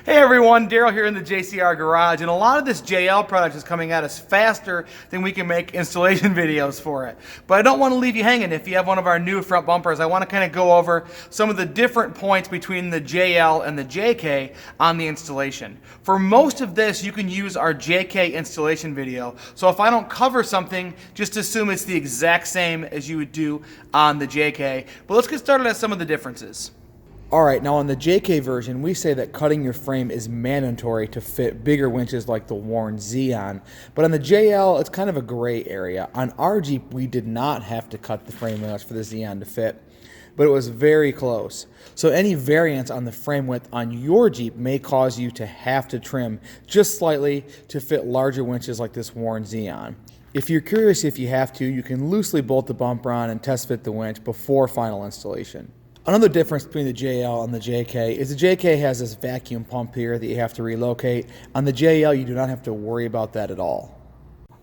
Hey everyone, Daryl here in the JCR garage, and a lot of this JL product is coming at us faster than we can make installation videos for it. But I don't want to leave you hanging. If you have one of our new front bumpers, I want to kind of go over some of the different points between the JL and the JK on the installation. For most of this, you can use our JK installation video. So if I don't cover something, just assume it's the exact same as you would do on the JK. But let's get started at some of the differences. Alright, now on the JK version, we say that cutting your frame is mandatory to fit bigger winches like the Warn Xeon. But on the JL, it's kind of a gray area. On our Jeep, we did not have to cut the frame rails for the Xeon to fit, but it was very close. So any variance on the frame width on your Jeep may cause you to have to trim just slightly to fit larger winches like this Warn Xeon. If you're curious if you have to, you can loosely bolt the bumper on and test fit the winch before final installation. Another difference between the JL and the JK is the JK has this vacuum pump here that you have to relocate. On the JL, you do not have to worry about that at all.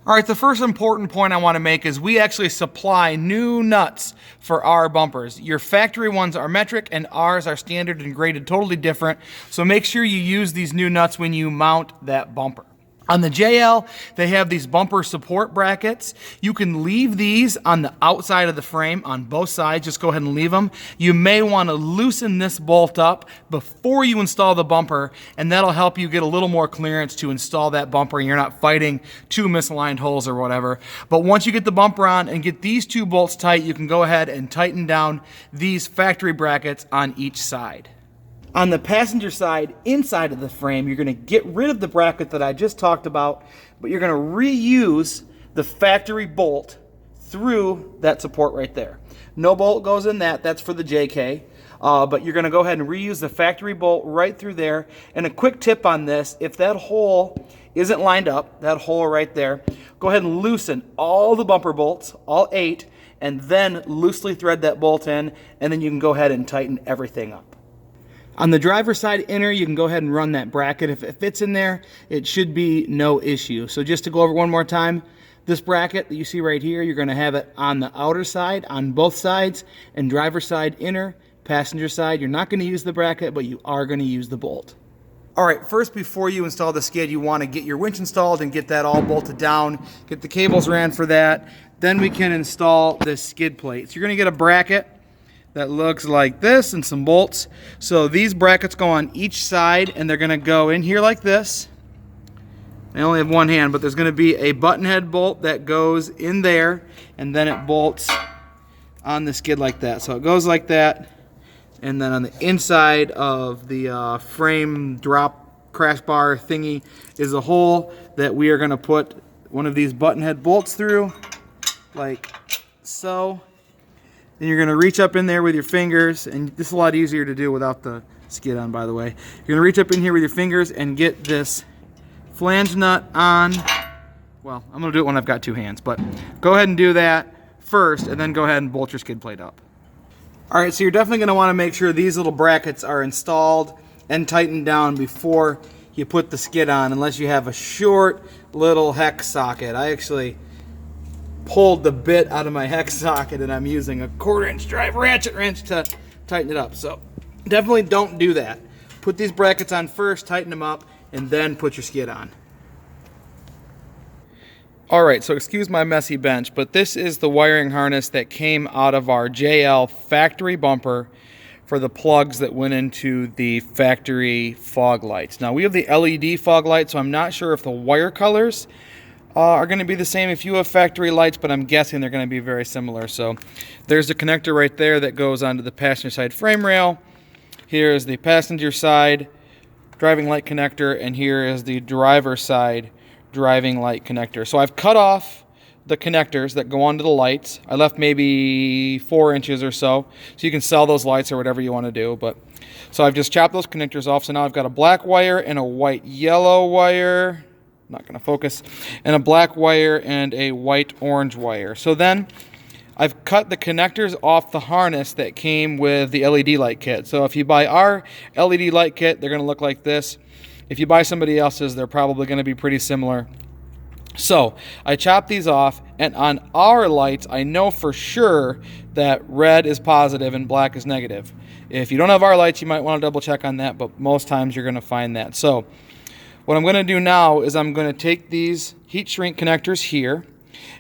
All right, the first important point I want to make is we actually supply new nuts for our bumpers. Your factory ones are metric and ours are standard and graded totally different. So make sure you use these new nuts when you mount that bumper. On the JL, they have these bumper support brackets. You can leave these on the outside of the frame on both sides. Just go ahead and leave them. You may want to loosen this bolt up before you install the bumper, and that'll help you get a little more clearance to install that bumper, and you're not fighting two misaligned holes or whatever. But once you get the bumper on and get these two bolts tight, you can go ahead and tighten down these factory brackets on each side. On the passenger side, inside of the frame, you're going to get rid of the bracket that I just talked about, but you're going to reuse the factory bolt through that support right there. No bolt goes in that. That's for the JK. But you're going to go ahead and reuse the factory bolt right through there. And a quick tip on this, if that hole isn't lined up, that hole right there, go ahead and loosen all the bumper bolts, all 8, and then loosely thread that bolt in, and then you can go ahead and tighten everything up. On the driver's side inner, you can go ahead and run that bracket. If it fits in there, it should be no issue. So just to go over one more time, this bracket that you see right here, you're going to have it on the outer side, on both sides, and driver's side inner, passenger side. You're not going to use the bracket, but you are going to use the bolt. All right, first before you install the skid, you want to get your winch installed and get that all bolted down, get the cables ran for that. Then we can install this skid plate. So you're going to get a bracket that looks like this and some bolts. So these brackets go on each side and they're gonna go in here like this. I only have one hand, but there's gonna be a button head bolt that goes in there and then it bolts on the skid like that. So it goes like that, and then on the inside of the frame drop crash bar thingy is a hole that we are gonna put one of these button head bolts through, like so. Then you're going to reach up in there with your fingers, and this is a lot easier to do without the skid on, by the way. You're going to reach up in here with your fingers and get this flange nut on. Well, I'm going to do it when I've got two hands, but go ahead and do that first, and then go ahead and bolt your skid plate up. All right, so you're definitely going to want to make sure these little brackets are installed and tightened down before you put the skid on, unless you have a short little hex socket. I actually pulled the bit out of my hex socket and I'm using a 1/4-inch drive ratchet wrench to tighten it up. So definitely don't do that. Put these brackets on first, tighten them up, and then put your skid on. Alright, so excuse my messy bench, but this is the wiring harness that came out of our JL factory bumper for the plugs that went into the factory fog lights. Now we have the LED fog light, so I'm not sure if the wire colors are going to be the same if you have factory lights, but I'm guessing they're going to be very similar. So there's the connector right there that goes onto the passenger side frame rail. Here is the passenger side driving light connector, and here is the driver side driving light connector. So I've cut off the connectors that go onto the lights. I left maybe 4 inches or so you can sell those lights or whatever you want to do. But so I've just chopped those connectors off. So now I've got a black wire and a white yellow wire. Not going to focus, and a black wire and a white orange wire. So then I've cut the connectors off the harness that came with the LED light kit. So if you buy our LED light kit, they're going to look like this. If you buy somebody else's, they're probably going to be pretty similar. So I chop these off, and on our lights, I know for sure that red is positive and black is negative. If you don't have our lights, you might want to double check on that, but most times you're going to find that. So what I'm going to do now is I'm going to take these heat shrink connectors here,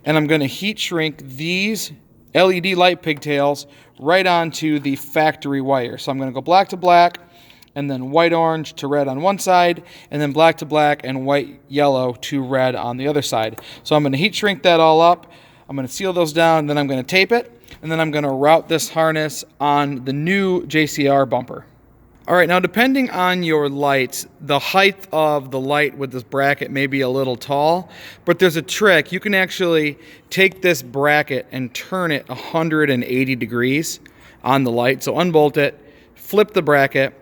and I'm going to heat shrink these LED light pigtails right onto the factory wire. So I'm going to go black to black, and then white orange to red on one side, and then black to black and white yellow to red on the other side. So I'm going to heat shrink that all up. I'm going to seal those down, and then I'm going to tape it, and then I'm going to route this harness on the new JCR bumper. All right, now depending on your lights, the height of the light with this bracket may be a little tall, but there's a trick. You can actually take this bracket and turn it 180 degrees on the light. So unbolt it, flip the bracket,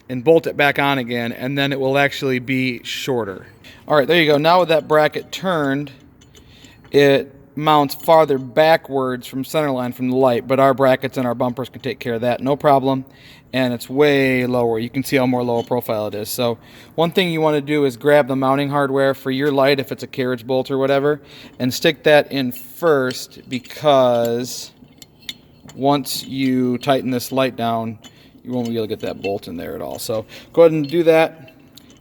and bolt it back on again, and then it will actually be shorter. All right, there you go. Now with that bracket turned, it mounts farther backwards from center line from the light, but our brackets and our bumpers can take care of that, no problem. And it's way lower. You can see how more low profile it is. So one thing you want to do is grab the mounting hardware for your light, if it's a carriage bolt or whatever, and stick that in first, because once you tighten this light down, you won't be able to get that bolt in there at all. So go ahead and do that.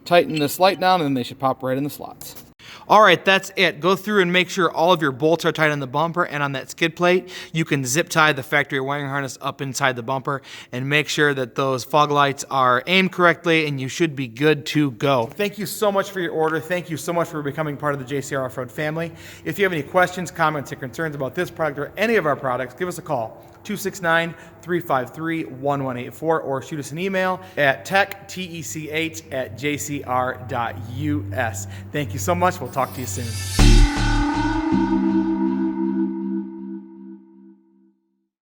Tighten this light down, and then they should pop right in the slots. All right, that's it. Go through and make sure all of your bolts are tight on the bumper and on that skid plate. You can zip tie the factory wiring harness up inside the bumper and make sure that those fog lights are aimed correctly, and you should be good to go. Thank you so much for your order. Thank you so much for becoming part of the JCR Off-Road family. If you have any questions, comments, or concerns about this product or any of our products, give us a call. 269-353-1184, or shoot us an email at tech@jcr.us. Thank you so much. We'll talk to you soon.